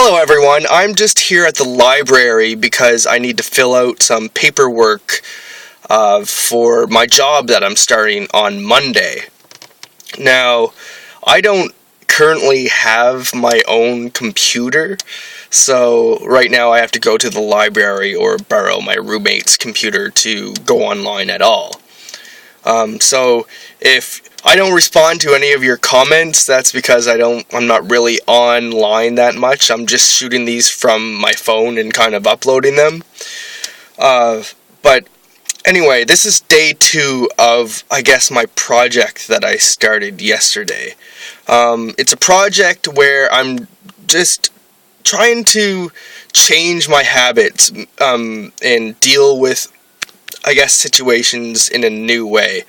Hello everyone, I'm just here at the library because I need to fill out some paperwork for my job that I'm starting on Monday. Now, I don't currently have my own computer, so right now I have to go to the library or borrow my roommate's computer to go online at all. So if I don't respond to any of your comments, that's because I'm not really online that much. I'm just shooting these from my phone and kind of uploading them. But anyway, this is day 2 of, I guess, my project that I started yesterday. It's a project where I'm just trying to change my habits, and deal with, I guess, situations in a new way.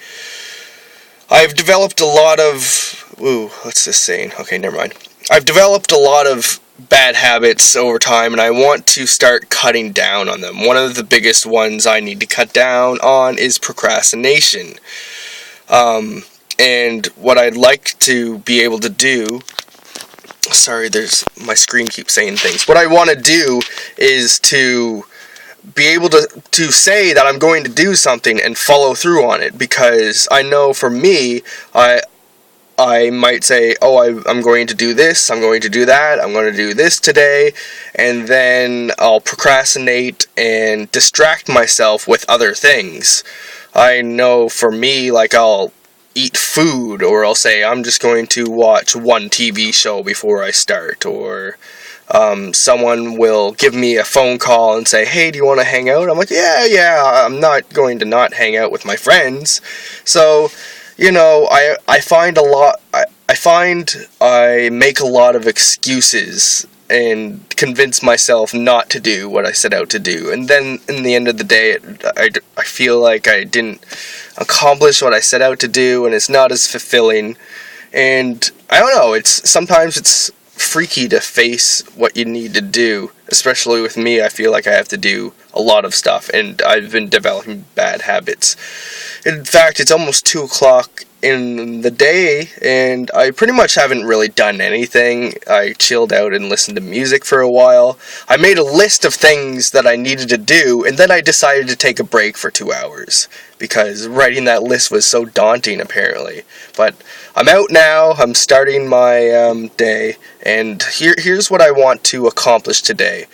I've developed a lot of... what's this saying? Okay, never mind. I've developed a lot of bad habits over time, and I want to start cutting down on them. One of the biggest ones I need to cut down on is procrastination. And what I'd like to be able to do... Sorry, my screen keeps saying things. What I want to do is to be able to say that I'm going to do something and follow through on it, because I know for me, I might say, I'm going to do this, I'm going to do that, I'm going to do this today, and then I'll procrastinate and distract myself with other things. I know for me, I'll eat food, or I'll say I'm just going to watch one TV show before I start, or someone will give me a phone call and say, hey, do you want to hang out? I'm like, yeah, I'm not going to not hang out with my friends. So, I find I make a lot of excuses and convince myself not to do what I set out to do. And then, in the end of the day, I feel like I didn't accomplish what I set out to do, and it's not as fulfilling. And, I don't know, sometimes it's freaky to face what you need to do. Especially with me, I feel like I have to do a lot of stuff, and I've been developing bad habits. In fact, it's almost 2 o'clock in the day, and I pretty much haven't really done anything. I chilled out and listened to music for a while. I made a list of things that I needed to do, and then I decided to take a break for 2 hours, because writing that list was so daunting, apparently. But I'm out now, I'm starting my day, and here's what I want to accomplish today.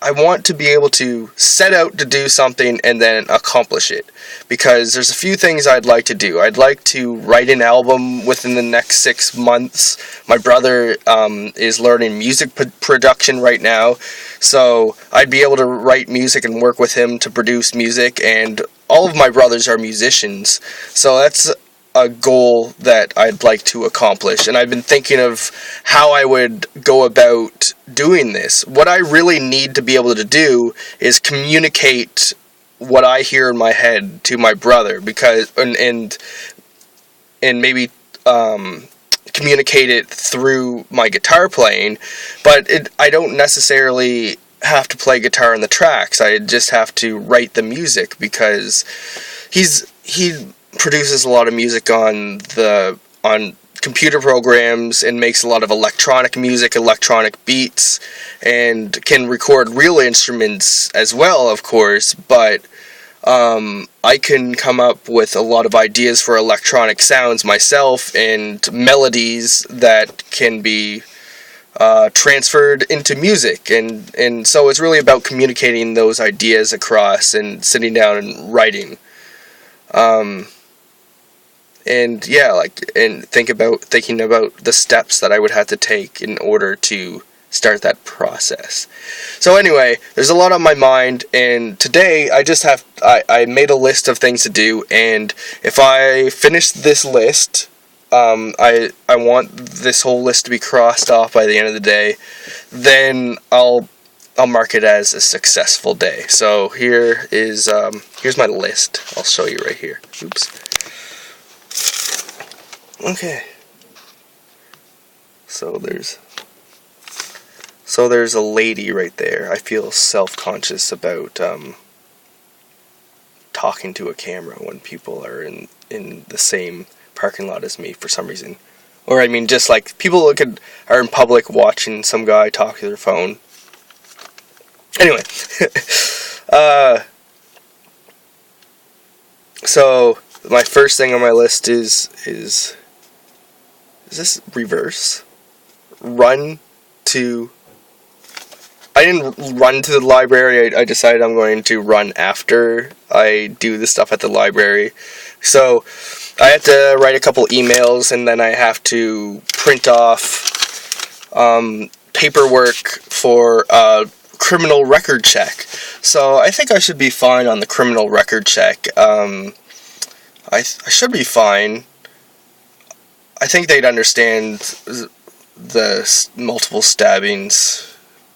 I want to be able to set out to do something and then accomplish it, because there's a few things I'd like to do. I'd like to write an album within the next 6 months. My brother is learning music production right now, so I'd be able to write music and work with him to produce music, and all of my brothers are musicians, so that's a goal that I'd like to accomplish, and I've been thinking of how I would go about doing this. What I really need to be able to do is communicate what I hear in my head to my brother, because and maybe communicate it through my guitar playing, but I don't necessarily have to play guitar in the tracks. I just have to write the music, because he produces a lot of music on computer programs and makes a lot of electronic music, electronic beats, and can record real instruments as well, of course, but I can come up with a lot of ideas for electronic sounds myself, and melodies that can be transferred into music, and so it's really about communicating those ideas across and sitting down and writing. And thinking about the steps that I would have to take in order to start that process. So anyway, there's a lot on my mind, and today I made a list of things to do, and if I finish this list, I want this whole list to be crossed off by the end of the day, then I'll mark it as a successful day. So here's my list. I'll show you right here. Oops. Okay. So there's a lady right there. I feel self-conscious about talking to a camera when people are in the same parking lot as me for some reason. Or I mean, just like people are in public watching some guy talk to their phone. Anyway, so my first thing on my list is this reverse? I didn't run to the library. I decided I'm going to run after I do the stuff at the library. So I have to write a couple emails, and then I have to print off paperwork for a criminal record check. So I think I should be fine on the criminal record check. I should be fine. I think they'd understand the multiple stabbings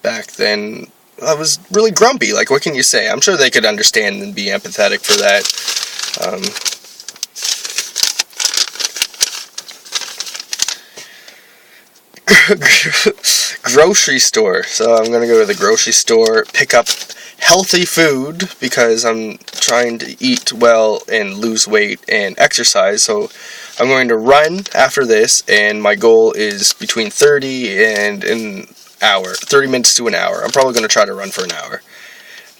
back then. I was really grumpy. Like, what can you say? I'm sure they could understand and be empathetic for that. Grocery store. So I'm gonna go to the grocery store, pick up healthy food because I'm trying to eat well and lose weight and exercise. So I'm going to run after this, and my goal is between 30 and an hour, 30 minutes to an hour. I'm probably going to try to run for an hour.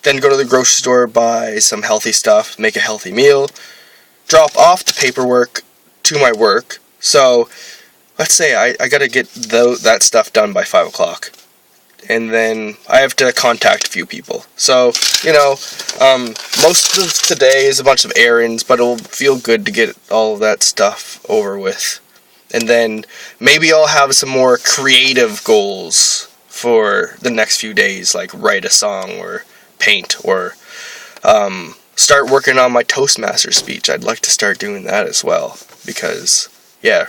Then go to the grocery store, buy some healthy stuff, make a healthy meal, drop off the paperwork to my work. So let's say I got to get that stuff done by 5 o'clock. And then I have to contact a few people. So, most of today is a bunch of errands, but it'll feel good to get all of that stuff over with. And then maybe I'll have some more creative goals for the next few days, like write a song or paint or start working on my Toastmasters speech. I'd like to start doing that as well because,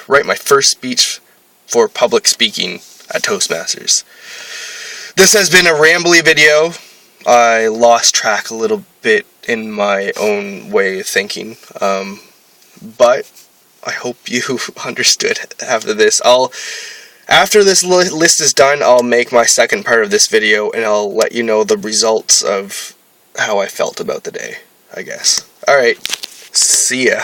write my first speech for public speaking at Toastmasters. This has been a rambly video. I lost track a little bit in my own way of thinking, but I hope you understood after this. After this list is done, I'll make my second part of this video, and I'll let you know the results of how I felt about the day, I guess. Alright, see ya.